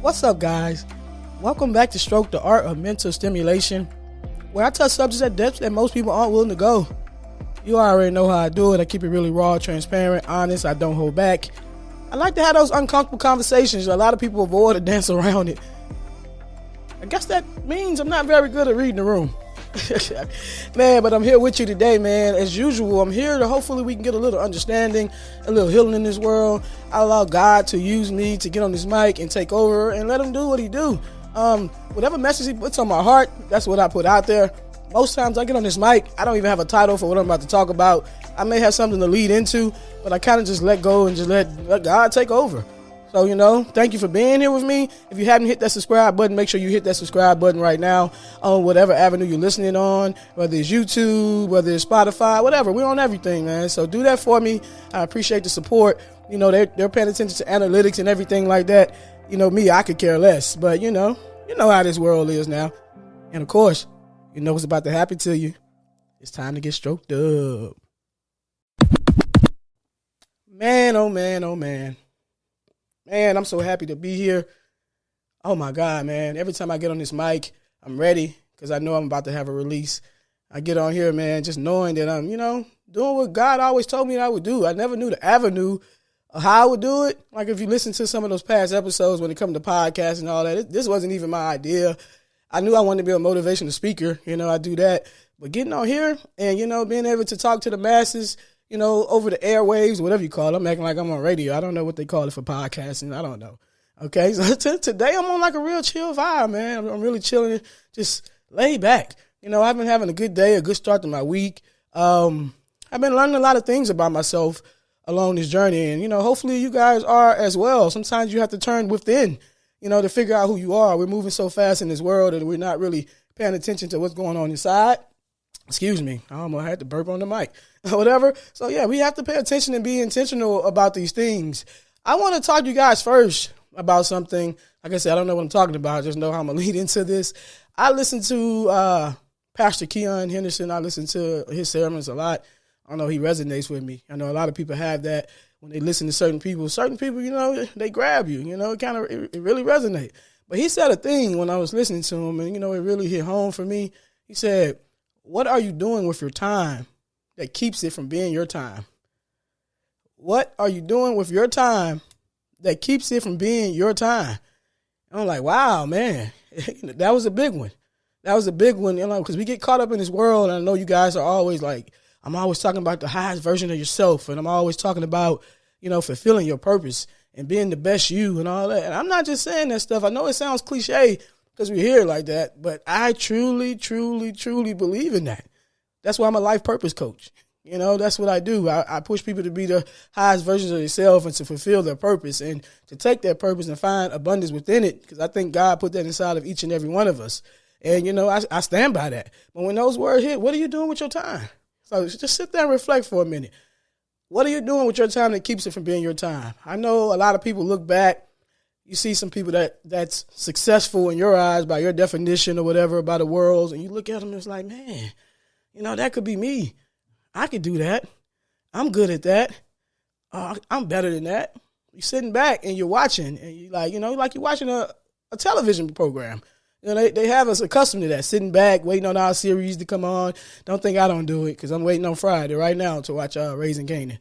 What's up, guys? Welcome back to Stroke, the art of mental stimulation, where I touch subjects at depths that most people aren't willing to go. You already know how I do it. I keep it really raw, transparent, honest. I don't hold back. I like to have those uncomfortable conversations. A lot of people avoid or dance around it. I guess that means I'm not very good at reading the room. Man, but I'm here with you today, man. As usual, I'm here to hopefully we can get a little understanding, a little healing in this world. I allow God to use me to get on this mic and take over and let him do what he do. Whatever message he puts on my heart, that's what I put out there. Most times I get on this mic, I don't even have a title for what I'm about to talk about. I may have something to lead into, but I kind of just let go and just let God take over. So, thank you for being here with me. If you haven't hit that subscribe button, make sure you hit that subscribe button right now on whatever avenue you're listening on, whether it's YouTube, whether it's Spotify, whatever. We're on everything, man. So do that for me. I appreciate the support. They're paying attention to analytics and everything like that. Me, I could care less. But, you know how this world is now. And, of course, you know what's about to happen to you. It's time to get stroked up. Man, oh, man, oh, man. Man, I'm so happy to be here. Oh, my God, man. Every time I get on this mic, I'm ready because I know I'm about to have a release. I get on here, man, just knowing that I'm, doing what God always told me I would do. I never knew the avenue of how I would do it. Like if you listen to some of those past episodes when it comes to podcasts and all that, this wasn't even my idea. I knew I wanted to be a motivational speaker. I do that. But getting on here and, being able to talk to the masses, over the airwaves, whatever you call it. I'm acting like I'm on radio. I don't know what they call it for podcasting. I don't know. Okay, so today I'm on like a real chill vibe, man. I'm really chilling, just laid back. I've been having a good day, a good start to my week. I've been learning a lot of things about myself along this journey, and, hopefully you guys are as well. Sometimes you have to turn within, to figure out who you are. We're moving so fast in this world that we're not really paying attention to what's going on inside. Excuse me, I almost had to burp on the mic. Whatever. So, yeah, we have to pay attention and be intentional about these things. I want to talk to you guys first about something. Like I said, I don't know what I'm talking about. I just know how I'm going to lead into this. I listen to Pastor Keon Henderson. I listen to his sermons a lot. I know he resonates with me. I know a lot of people have that when they listen to certain people. Certain people, they grab you. It really resonates. But he said a thing when I was listening to him, and, it really hit home for me. He said, what are you doing with your time that keeps it from being your time? What are you doing with your time that keeps it from being your time? And I'm like, wow, man, that was a big one. That was a big one, because we get caught up in this world. And I know you guys are always like, I'm always talking about the highest version of yourself. And I'm always talking about, fulfilling your purpose and being the best you and all that. And I'm not just saying that stuff. I know it sounds cliche because we hear it like that, but I truly, truly, truly believe in that. That's why I'm a life purpose coach. That's what I do. I push people to be the highest versions of themselves and to fulfill their purpose and to take that purpose and find abundance within it, because I think God put that inside of each and every one of us. And, I stand by that. But when those words hit, what are you doing with your time? So just sit there and reflect for a minute. What are you doing with your time that keeps it from being your time? I know a lot of people look back. You see some people that's successful in your eyes by your definition or whatever, by the world's, and you look at them and it's like, man, that could be me. I could do that. I'm good at that. I'm better than that. You're sitting back and you're watching, and you're like, like you're watching a television program. They have us accustomed to that, sitting back, waiting on our series to come on. Don't think I don't do it, because I'm waiting on Friday right now to watch Raising Canaan.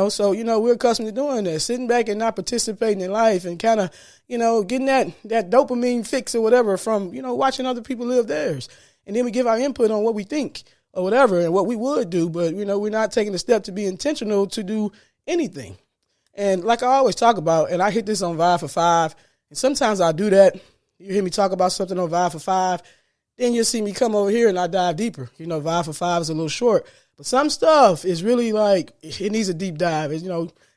So, we're accustomed to doing that, sitting back and not participating in life and kind of, getting that dopamine fix or whatever from, watching other people live theirs. And then we give our input on what we think or whatever and what we would do. But, we're not taking the step to be intentional to do anything. And like I always talk about, and I hit this on Vibe for 5, and sometimes I do that. You hear me talk about something on Vibe for 5, then you'll see me come over here and I dive deeper. Vibe for 5 is a little short. But some stuff is really like, it needs a deep dive. It's,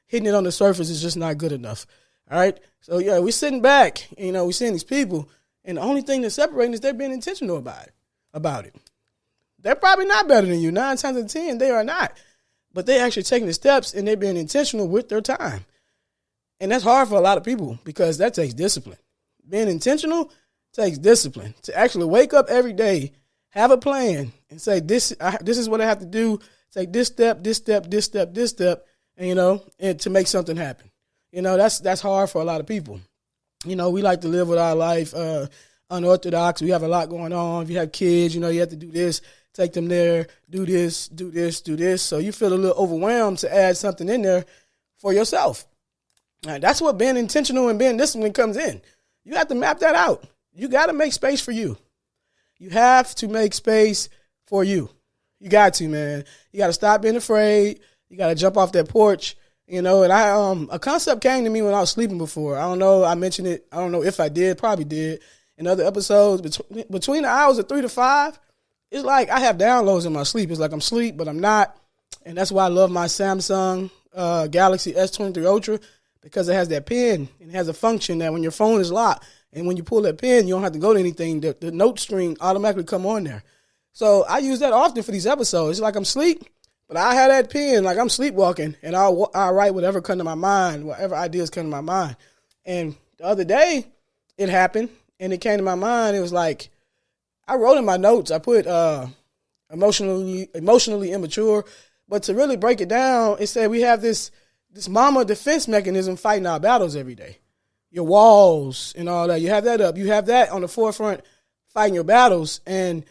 hitting it on the surface is just not good enough. All right? So, yeah, we're sitting back, and, we're seeing these people, and the only thing that's separating is they're being intentional about it. They're probably not better than you. 9 times out of 10, they are not. But they're actually taking the steps, and they're being intentional with their time. And that's hard for a lot of people because that takes discipline. Being intentional takes discipline. To actually wake up every day, have a plan, and say, this is what I have to do. Take this step, this step, this step, this step, and, and to make something happen. That's hard for a lot of people. We like to live with our life unorthodox. We have a lot going on. If you have kids, you have to do this, take them there, do this, do this, do this. So you feel a little overwhelmed to add something in there for yourself. Now, that's what being intentional and being disciplined comes in. You have to map that out. You got to make space for you. You have to make space for you. You got to, man. You got to stop being afraid. You got to jump off that porch, and a concept came to me when I was sleeping before. I don't know. I mentioned it. I don't know if I did, probably did in other episodes. Between the hours of 3 to 5, it's like I have downloads in my sleep. It's like I'm asleep, but I'm not. And that's why I love my Samsung Galaxy S23 Ultra, because it has that pen and it has a function that when your phone is locked and when you pull that pen, you don't have to go to anything. The note string automatically come on there. So I use that often for these episodes. It's like I'm asleep, but I have that pen like I'm sleepwalking, and I'll write whatever come to my mind, whatever ideas come to my mind. And the other day, it happened, and it came to my mind. It was like I wrote in my notes. I put emotionally immature, but to really break it down, it said we have this mama defense mechanism fighting our battles every day. Your walls and all that, you have that up. You have that on the forefront fighting your battles, and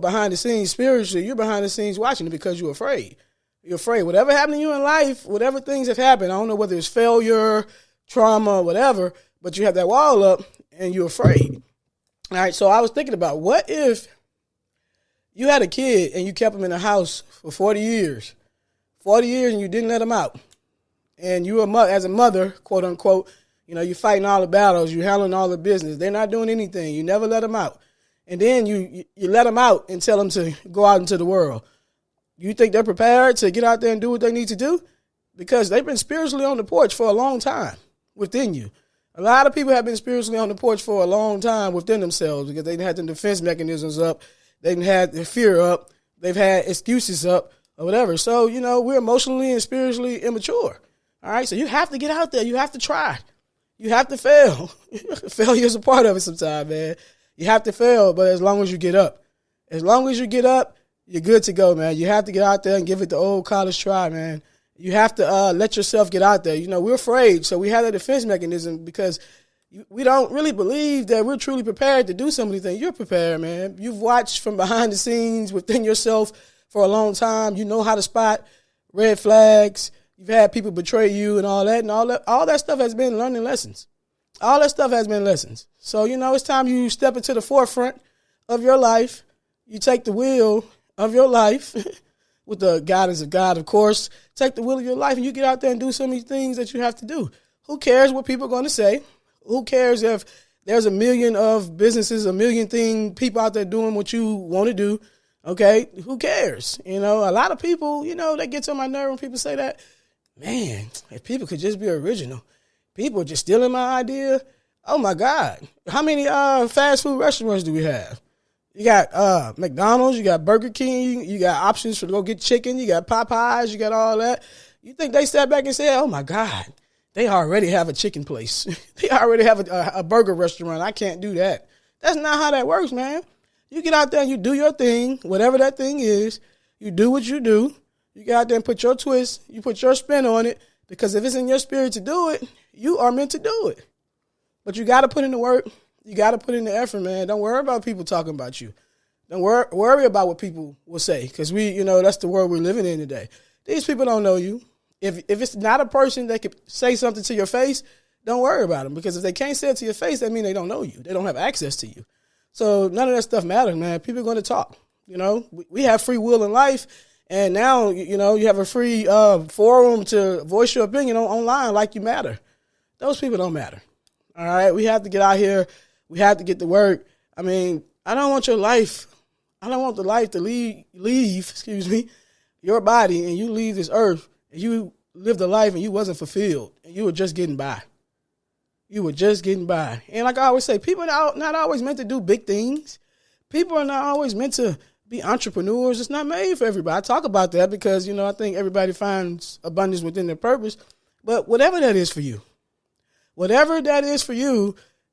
behind the scenes spiritually, you're behind the scenes watching it because you're afraid. You're afraid. Whatever happened to you in life, whatever things have happened, I don't know whether it's failure, trauma, whatever, but you have that wall up and you're afraid. All right, so I was thinking about, what if you had a kid and you kept him in the house for 40 years and you didn't let him out? And you as a mother, quote unquote, you're fighting all the battles, you're handling all the business. They're not doing anything. You never let them out. And then you let them out and tell them to go out into the world. You think they're prepared to get out there and do what they need to do? Because they've been spiritually on the porch for a long time within you. A lot of people have been spiritually on the porch for a long time within themselves because they've had the defense mechanisms up. They've had their fear up. They've had excuses up or whatever. So, we're emotionally and spiritually immature. All right, so you have to get out there. You have to try. You have to fail. Failure is a part of it sometimes, man. You have to fail, but as long as you get up. As long as you get up, you're good to go, man. You have to get out there and give it the old college try, man. You have to let yourself get out there. We're afraid, so we have that defense mechanism because we don't really believe that we're truly prepared to do some of these things. You're prepared, man. You've watched from behind the scenes within yourself for a long time. You know how to spot red flags. You've had people betray you and all that, all that stuff has been learning lessons. All that stuff has been lessons. So, it's time you step into the forefront of your life. You take the wheel of your life with the guidance of God, of course. Take the wheel of your life and you get out there and do some of these things that you have to do. Who cares what people are going to say? Who cares if there's a million of businesses, a million people out there doing what you want to do? Okay, who cares? A lot of people, that gets on my nerve when people say that. Man, if people could just be original. People are just stealing my idea. Oh, my God. How many fast food restaurants do we have? You got McDonald's, you got Burger King, you got options for to go get chicken, you got Popeyes, you got all that. You think they sat back and said, oh, my God, they already have a chicken place. They already have a burger restaurant. I can't do that. That's not how that works, man. You get out there and you do your thing, whatever that thing is. You do what you do. You get out there and put your twist, you put your spin on it, because if it's in your spirit to do it, you are meant to do it. But you got to put in the work. You got to put in the effort, man. Don't worry about people talking about you. Don't worry about what people will say, because that's the world we're living in today. These people don't know you. If it's not a person that could say something to your face, don't worry about them, because if they can't say it to your face, that means they don't know you. They don't have access to you. So none of that stuff matters, man. People are going to talk. We have free will in life. And now, you have a free forum to voice your opinion online like you matter. Those people don't matter. All right? We have to get out here. We have to get to work. I mean, I don't want the life to leave your body, and you leave this earth, and you lived a life and you wasn't fulfilled, and you were just getting by. You were just getting by. And like I always say, people are not always meant to do big things. People are not always meant to be entrepreneurs. It's not made for everybody. I talk about that because, I think everybody finds abundance within their purpose. But whatever that is for you,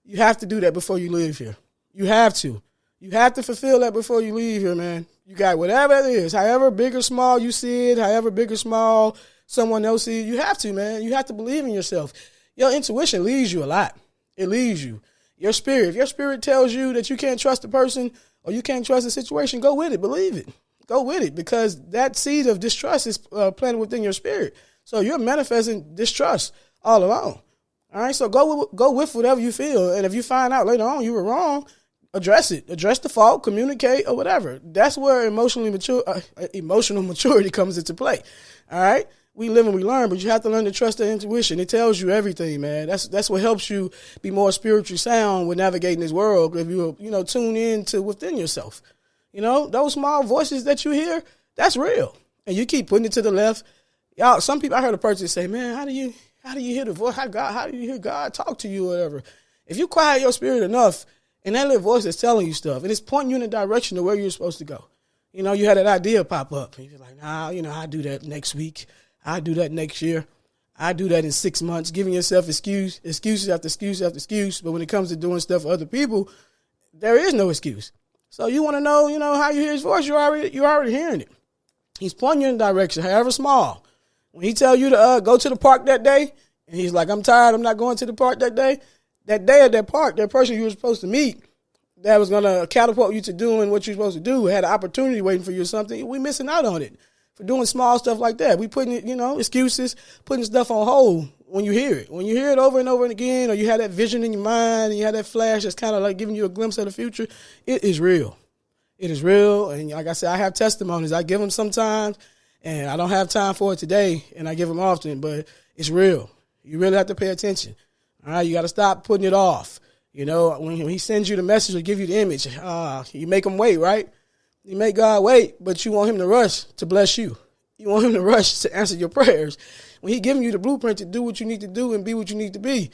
you have to do that before you leave here. You have to. You have to fulfill that before you leave here, man. You got whatever it is, however big or small you see it, however big or small someone else sees it, you have to, man. You have to believe in yourself. Your intuition leads you a lot. it leaves you. Your spirit, if your spirit tells you that you can't trust the person or you can't trust the situation, go with it. Believe it. Go with it, because that seed of distrust is planted within your spirit. So you're manifesting distrust all along. All right, so go with whatever you feel. And if you find out later on you were wrong, address it. Address the fault, communicate, or whatever. That's where emotional maturity comes into play. All right? We live and we learn, but you have to learn to trust the intuition. It tells you everything, man. That's what helps you be more spiritually sound with navigating this world. If you tune in to within yourself. Those small voices that you hear, that's real. And you keep putting it to the left. Y'all, some people, I heard a person say, man, how do you hear the voice? How do you hear God talk to you or whatever? If you quiet your spirit enough, and that little voice is telling you stuff, and it's pointing you in the direction of where you're supposed to go. You had that idea pop up. And you're like, nah, I'll do that next week. I'll do that next year. I'll do that in 6 months, giving yourself excuses after excuse after excuse. But when it comes to doing stuff for other people, there is no excuse. So you want to know, how you hear his voice, you're already hearing it. He's pointing you in a direction, however small. When he tell you to go to the park that day, and he's like, I'm tired, I'm not going to the park that day at that park, that person you were supposed to meet that was going to catapult you to doing what you're supposed to do, had an opportunity waiting for you or something, we missing out on it for doing small stuff like that. We putting, excuses, putting stuff on hold when you hear it. When you hear it over and over and again, or you have that vision in your mind and you have that flash that's kind of like giving you a glimpse of the future, it is real. It is real. And like I said, I have testimonies. I give them sometimes, and I don't have time for it today, and I give them often, but it's real. You really have to pay attention. All right, you got to stop putting it off. When he sends you the message or give you the image, you make him wait, right? You make God wait, but you want him to rush to bless you. You want him to rush to answer your prayers. When he giving you the blueprint to do what you need to do and be what you need to be,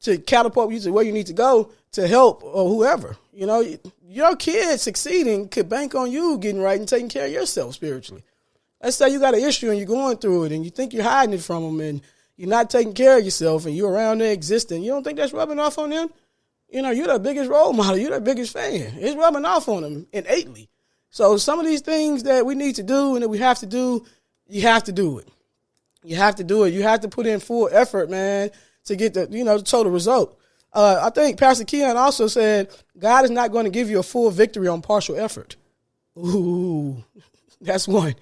to catapult you to where you need to go, to help or whoever. Your kid succeeding could bank on you getting right and taking care of yourself spiritually. Let's say you got an issue and you're going through it and you think you're hiding it from them and you're not taking care of yourself and you're around there existing. You don't think that's rubbing off on them? You're the biggest role model. You're the biggest fan. It's rubbing off on them innately. So some of these things that we need to do and that we have to do, you have to do it. You have to do it. You have to put in full effort, man, to get the total result. I think Pastor Keon also said, God is not going to give you a full victory on partial effort. Ooh, that's one.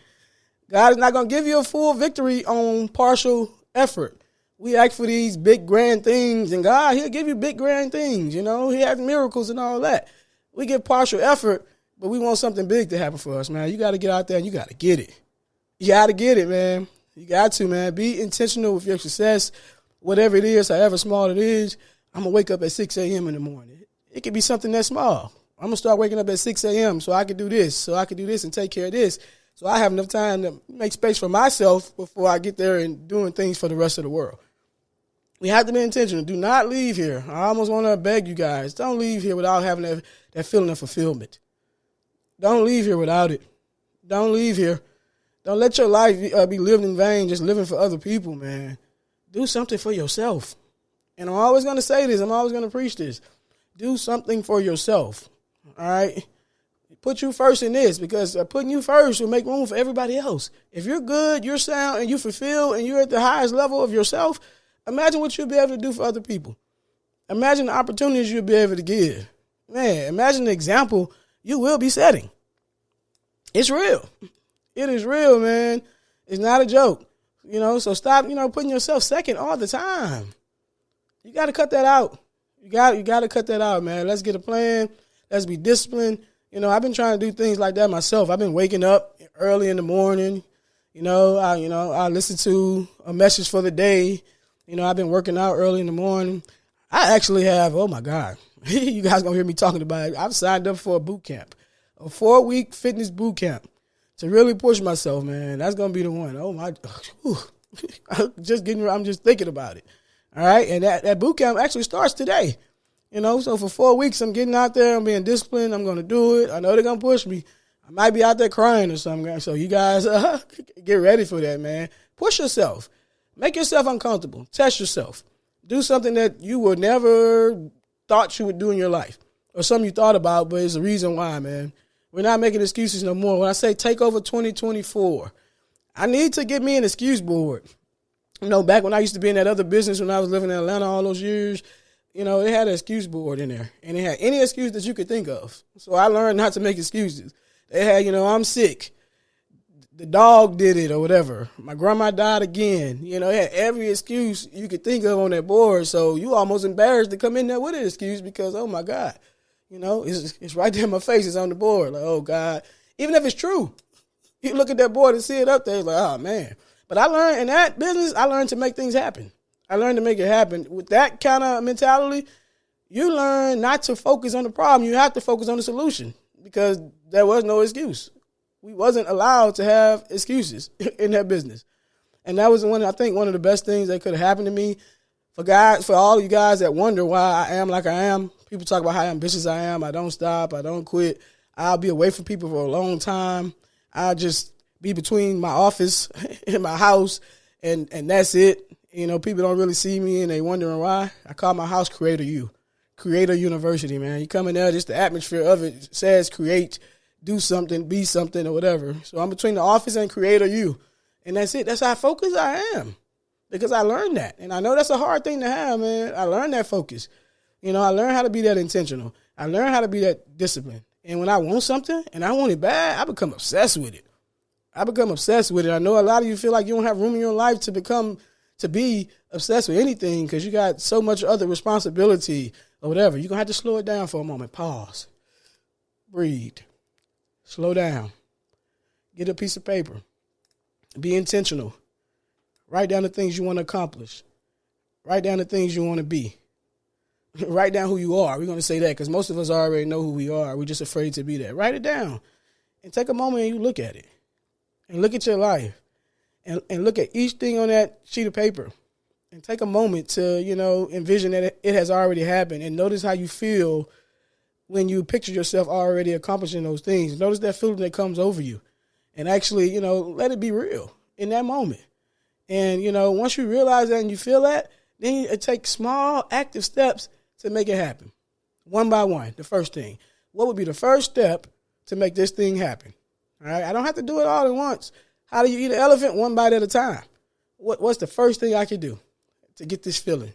God is not going to give you a full victory on partial effort. We ask for these big, grand things, and God, he'll give you big, grand things. He has miracles and all that. We get partial effort, but we want something big to happen for us, man. You got to get out there and you got to get it. You got to get it, man. You got to, man. Be intentional with your success, whatever it is, however small it is. I'm going to wake up at 6 a.m. in the morning. It could be something that small. I'm going to start waking up at 6 a.m. so I can do this, and take care of this. So I have enough time to make space for myself before I get there and doing things for the rest of the world. We have to be intentional. Do not leave here. I almost want to beg you guys, don't leave here without having that feeling of fulfillment. Don't leave here without it. Don't leave here. Don't let your life be lived in vain, just living for other people, man. Do something for yourself. And I'm always going to say this. I'm always going to preach this. Do something for yourself, all right? Put you first in this, because putting you first will make room for everybody else. If you're good, you're sound, and you fulfill, and you're at the highest level of yourself, imagine what you'll be able to do for other people. Imagine the opportunities you'll be able to give. Man, imagine the example you will be setting. It's real. It is real, man. It's not a joke. So stop, putting yourself second all the time. You got to cut that out. You got to cut that out, man. Let's get a plan. Let's be disciplined. I've been trying to do things like that myself. I've been waking up early in the morning. I listen to a message for the day. I've been working out early in the morning. I actually have, oh my God, you guys gonna hear me talking about it. I've signed up for a boot camp, a 4-week fitness boot camp to really push myself, man. That's gonna be the one. Oh my, I'm just thinking about it. All right, and that boot camp actually starts today. So for 4 weeks, I'm getting out there. I'm being disciplined. I'm gonna do it. I know they're gonna push me. I might be out there crying or something. So you guys get ready for that, man. Push yourself. Make yourself uncomfortable. Test yourself. Do something that you would never thought you would do in your life, or something you thought about, but it's the reason why, man. We're not making excuses no more. When I say take over 2024, I need to get me an excuse board. Back when I used to be in that other business when I was living in Atlanta all those years, they had an excuse board in there, and they had any excuse that you could think of. So I learned not to make excuses. They had, I'm sick. The dog did it or whatever. My grandma died again. They had every excuse you could think of on that board. So you almost embarrassed to come in there with an excuse because, oh, my God, it's right there in my face. It's on the board. Like, oh, God. Even if it's true, you look at that board and see it up there. It's like, oh, man. But I learned in that business, I learned to make things happen. I learned to make it happen. With that kind of mentality, you learn not to focus on the problem. You have to focus on the solution because there was no excuse. We wasn't allowed to have excuses in that business. And that was one of the best things that could have happened to me. For all of you guys that wonder why I am like I am, people talk about how ambitious I am. I don't stop. I don't quit. I'll be away from people for a long time. I'll just be between my office and my house, and that's it. People don't really see me, and they wondering why. I call my house Creator U. Creator University, man. You come in there, just the atmosphere of it says create, do something, be something, or whatever. So I'm between the office and Creator U. And that's it. That's how focused I am. Because I learned that. And I know that's a hard thing to have, man. I learned that focus. I learned how to be that intentional. I learned how to be that disciplined. And when I want something and I want it bad, I become obsessed with it. I know a lot of you feel like you don't have room in your life to be obsessed with anything because you got so much other responsibility or whatever. You're going to have to slow it down for a moment. Pause. Breathe. Slow down. Get a piece of paper. Be intentional. Write down the things you want to accomplish. Write down the things you want to be. Write down who you are. We're going to say that because most of us already know who we are. We're just afraid to be that. Write it down and take a moment and you look at it. And look at your life. And look at each thing on that sheet of paper. And take a moment to, envision that it has already happened. And notice how you feel when you picture yourself already accomplishing those things. Notice that feeling that comes over you. And actually, let it be real in that moment. And, once you realize that and you feel that, then it takes small active steps to make it happen. One by one, the first thing. What would be the first step to make this thing happen? All right, I don't have to do it all at once. How do you eat an elephant? One bite at a time. What's the first thing I can do to get this feeling,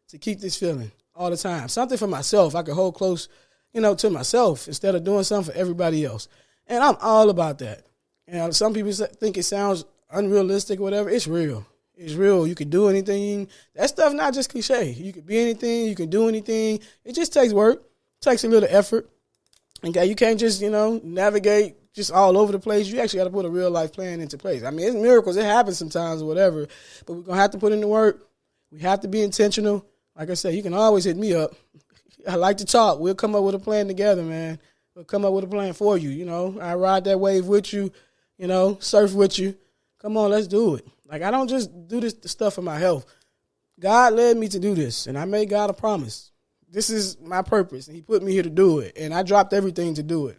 to keep this feeling all the time? Something for myself I can hold close, to myself instead of doing something for everybody else. And I'm all about that. And some people think it sounds unrealistic or whatever. It's real. It's real. You can do anything. That stuff not just cliche. You can be anything. You can do anything. It just takes work. It takes a little effort. Okay, you can't just, navigate just all over the place. You actually got to put a real life plan into place. I mean, it's miracles. It happens sometimes or whatever, but we're going to have to put in the work. We have to be intentional. Like I said, you can always hit me up. I like to talk. We'll come up with a plan together, man. We'll come up with a plan for you. I ride that wave with you, surf with you. Come on, let's do it. Like, I don't just do this stuff for my health. God led me to do this, and I made God a promise. This is my purpose, and he put me here to do it, and I dropped everything to do it.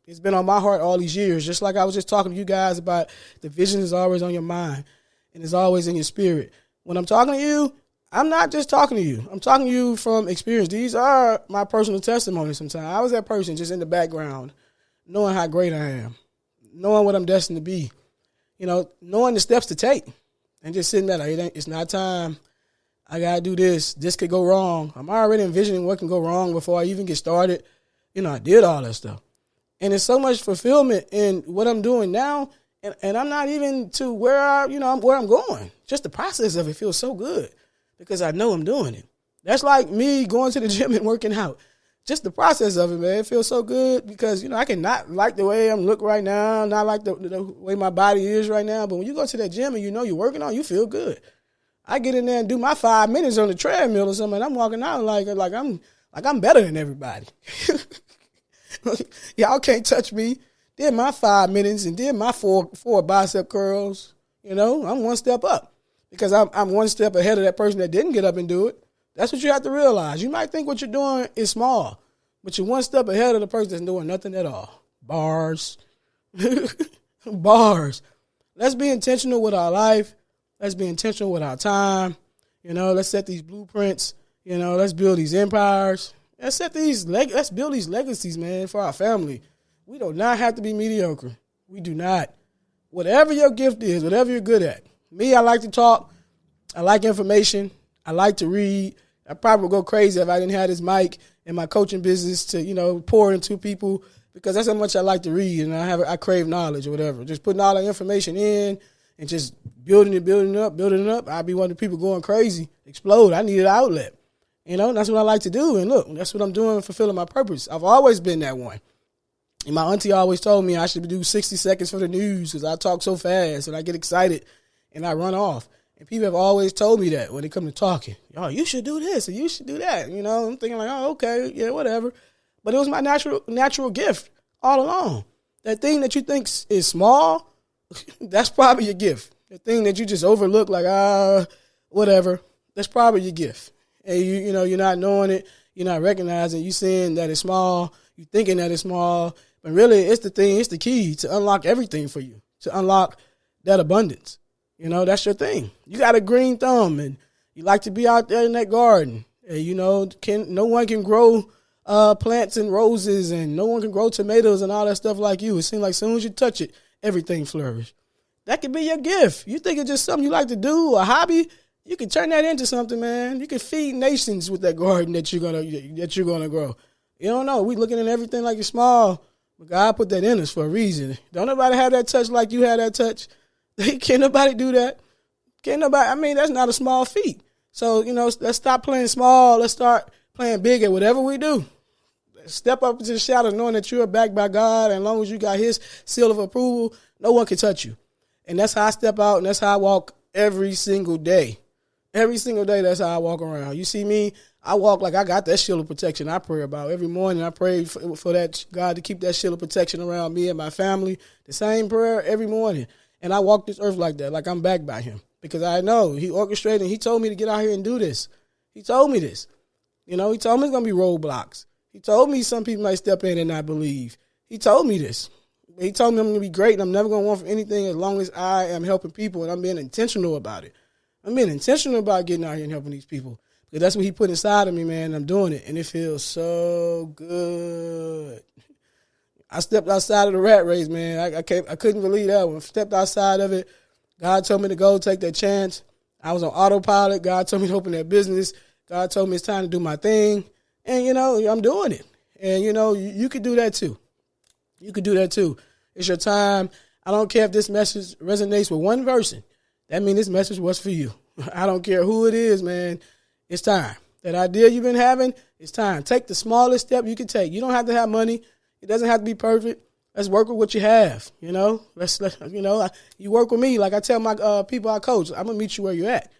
It's been on my heart all these years, just like I was just talking to you guys about the vision is always on your mind, and it's always in your spirit. When I'm talking to you, I'm not just talking to you. I'm talking to you from experience. These are my personal testimonies sometimes. I was that person just in the background, knowing how great I am, knowing what I'm destined to be, knowing the steps to take, and just sitting there like, it's not time. I got to do this. This could go wrong. I'm already envisioning what can go wrong before I even get started. I did all that stuff. And there's so much fulfillment in what I'm doing now, and I'm not even to where I'm going. Just the process of it feels so good because I know I'm doing it. That's like me going to the gym and working out. Just the process of it, man, it feels so good because, I can not like the way I'm look right now, not like the way my body is right now. But when you go to that gym and you're working on, you feel good. I get in there and do my 5 minutes on the treadmill or something, and I'm walking out like I'm better than everybody. Y'all can't touch me. Did my 5 minutes and did my four bicep curls. I'm one step up because I'm one step ahead of that person that didn't get up and do it. That's what you have to realize. You might think what you're doing is small, but you're one step ahead of the person that's doing nothing at all. Bars. Bars. Let's be intentional with our life. Let's be intentional with our time. Let's set these blueprints. Let's build these empires. Let's build these legacies, man, for our family. We do not have to be mediocre. We do not. Whatever your gift is, whatever you're good at. Me, I like to talk. I like information. I like to read. I probably would go crazy if I didn't have this mic and my coaching business to, pour into people, because that's how much I like to read, and I crave knowledge or whatever. Just putting all the information in and just building it up. I'd be one of the people going crazy, explode. I need an outlet. That's what I like to do. And look, that's what I'm doing, fulfilling my purpose. I've always been that one. And my auntie always told me I should do 60 seconds for the news because I talk so fast and I get excited and I run off. And people have always told me that when it comes to talking. Oh, you should do this and you should do that. I'm thinking like, oh, okay, yeah, whatever. But it was my natural gift all along. That thing that you think is small, that's probably your gift. The thing that you just overlook like, whatever, that's probably your gift. And you're not knowing it, you're not recognizing, you seeing that it's small, you thinking that it's small, but really it's the key to unlock everything for you, to unlock that abundance. That's your thing. You got a green thumb and you like to be out there in that garden. And, no one can grow plants and roses, and no one can grow tomatoes and all that stuff like you. It seems like as soon as you touch it, everything flourishes. That could be your gift. You think it's just something you like to do, a hobby, you can turn that into something, man. You can feed nations with that garden that you're gonna grow. You don't know. We looking at everything like it's small, but God put that in us for a reason. Don't nobody have that touch like you had that touch. Can't nobody do that. That's not a small feat. So, let's stop playing small. Let's start playing big at whatever we do. Step up into the shadow knowing that you're backed by God, and as long as you got his seal of approval, no one can touch you. And that's how I step out, and that's how I walk every single day. Every single day, that's how I walk around. You see me, I walk like I got that shield of protection I pray about. Every morning I pray for that God to keep that shield of protection around me and my family. The same prayer every morning. And I walk this earth like that, like I'm backed by him. Because I know he orchestrated and he told me to get out here and do this. He told me this. He told me it's going to be roadblocks. He told me some people might step in and not believe. He told me this. He told me I'm going to be great and I'm never going to want for anything as long as I am helping people and I'm being intentional about it. I'm being intentional about getting out here and helping these people. Because that's what he put inside of me, man. I'm doing it. And it feels so good. I stepped outside of the rat race, man. I couldn't believe that one. Stepped outside of it. God told me to go take that chance. I was on autopilot. God told me to open that business. God told me it's time to do my thing. And, I'm doing it. And, you could do that too. You could do that too. It's your time. I don't care if this message resonates with one person. That means this message was for you. I don't care who it is, man. It's time. That idea you've been having, it's time. Take the smallest step you can take. You don't have to have money. It doesn't have to be perfect. Let's work with what you have. You work with me. Like I tell my people I coach, I'm gonna meet you where you're at.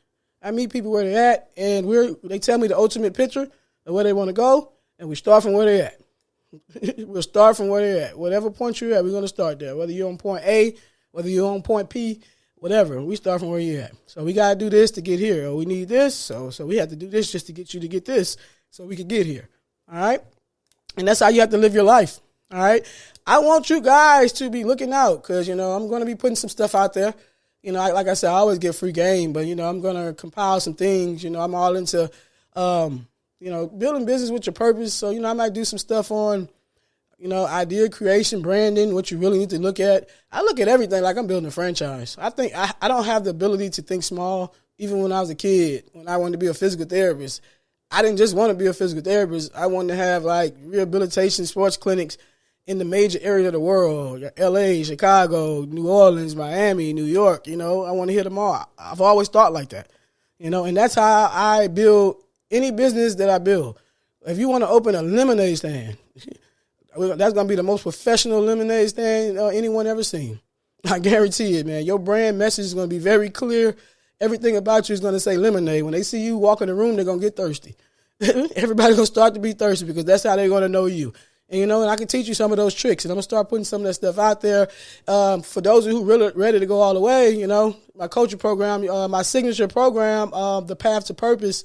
I meet people where they're at, and they tell me the ultimate picture of where they want to go, and we start from where they're at. We'll start from where they're at. Whatever point you're at, we're gonna start there. Whether you're on point A, whether you're on point P, whatever, we start from where you're at. So we got to do this to get here. Or we need this, so we have to do this just to get you to get this so we can get here. All right? And that's how you have to live your life. All right? I want you guys to be looking out because, I'm going to be putting some stuff out there. Like I said, I always get free game, but, I'm going to compile some things. I'm all into, building business with your purpose. So, I might do some stuff on, idea creation, branding, what you really need to look at. I look at everything like I'm building a franchise. I think I don't have the ability to think small. Even when I was a kid, when I wanted to be a physical therapist, I didn't just want to be a physical therapist. I wanted to have rehabilitation sports clinics in the major areas of the world, LA, Chicago, New Orleans, Miami, New York. I want to hit them all. I've always thought like that, and that's how I build any business that I build. If you want to open a lemonade stand, that's going to be the most professional lemonade stand anyone ever seen. I guarantee it, man. Your brand message is going to be very clear. Everything about you is going to say lemonade. When they see you walk in the room, they're going to get thirsty. Everybody's going to start to be thirsty because that's how they're going to know you. And, and I can teach you some of those tricks. And I'm going to start putting some of that stuff out there. For those who really ready to go all the way, my coaching program, my signature program, The Path to Purpose,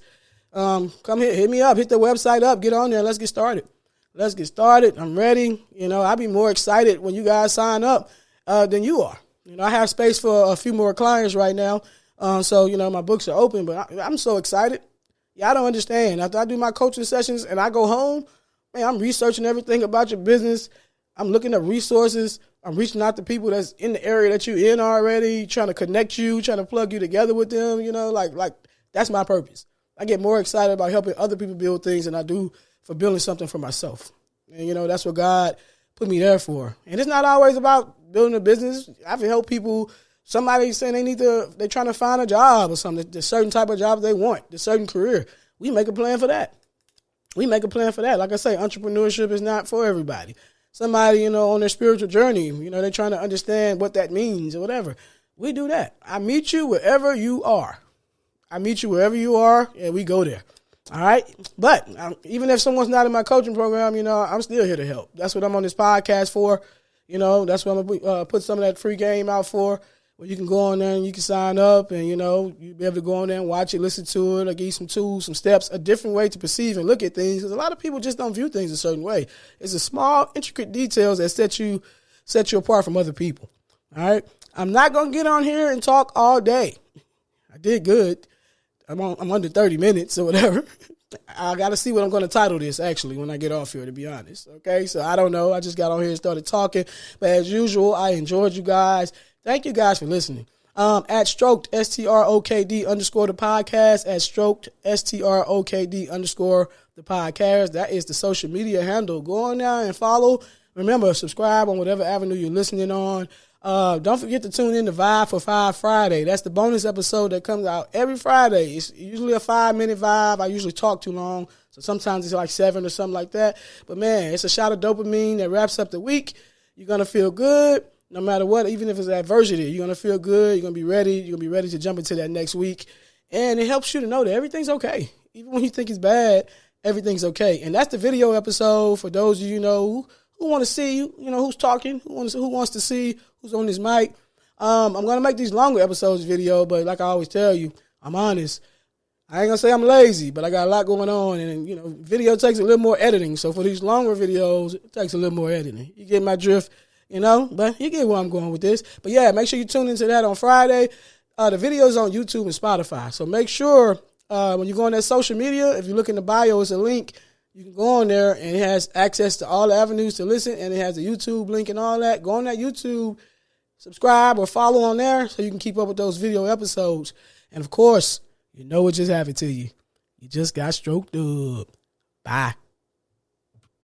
come here, hit me up, hit the website up, get on there, let's get started. Let's get started. I'm ready. I'll be more excited when you guys sign up than you are. I have space for a few more clients right now. So, my books are open, but I'm so excited. I don't understand. After I do my coaching sessions and I go home, man, I'm researching everything about your business. I'm looking at resources. I'm reaching out to people that's in the area that you're in already, trying to connect you, trying to plug you together with them, like that's my purpose. I get more excited about helping other people build things than I do for building something for myself. And, that's what God put me there for. And it's not always about building a business. I've helped people. Somebody saying they're trying to find a job or something, the certain type of job they want, the certain career. We make a plan for that. Like I say, entrepreneurship is not for everybody. Somebody, on their spiritual journey, they're trying to understand what that means or whatever. We do that. I meet you wherever you are. And we go there. All right? But even if someone's not in my coaching program, I'm still here to help. That's what I'm on this podcast for. That's what I'm going to put some of that free game out for. Where you can go on there and you can sign up and, you'll be able to go on there and watch it, listen to it, or give you some tools, some steps, a different way to perceive and look at things. Because a lot of people just don't view things a certain way. It's the small, intricate details that set you apart from other people. All right? I'm not going to get on here and talk all day. I did good. I'm under 30 minutes or whatever. I got to see what I'm going to title this, actually, when I get off here, to be honest. Okay? So I don't know. I just got on here and started talking. But as usual, I enjoyed you guys. Thank you guys for listening. At Stroked, STROK'D _ the podcast, at Stroked, STROK'D _ the podcast. That is the social media handle. Go on now and follow. Remember, subscribe on whatever avenue you're listening on. Don't forget to tune in to Vibe for 5 Friday. That's the bonus episode that comes out every Friday. It's usually a 5-minute vibe. I usually talk too long, so sometimes it's like 7 or something like that. But, man, it's a shot of dopamine that wraps up the week. You're going to feel good. No matter what, even if it's adversity, you're going to feel good. You're going to be ready. You're going to be ready to jump into that next week. And it helps you to know that everything's okay. Even when you think it's bad, everything's okay. And that's the video episode for those of you, who want to see, who's talking, who wants to see who's on this mic. I'm going to make these longer episodes video, but like I always tell you, I'm honest. I ain't going to say I'm lazy, but I got a lot going on. And, video takes a little more editing. So for these longer videos, it takes a little more editing. You get my drift? But you get where I'm going with this. But, yeah, make sure you tune into that on Friday. The video's on YouTube and Spotify. So make sure when you go on that social media, if you look in the bio, it's a link. You can go on there, and it has access to all the avenues to listen, and it has a YouTube link and all that. Go on that YouTube, subscribe or follow on there so you can keep up with those video episodes. And, of course, what just happened to you. You just got stroked up. Bye.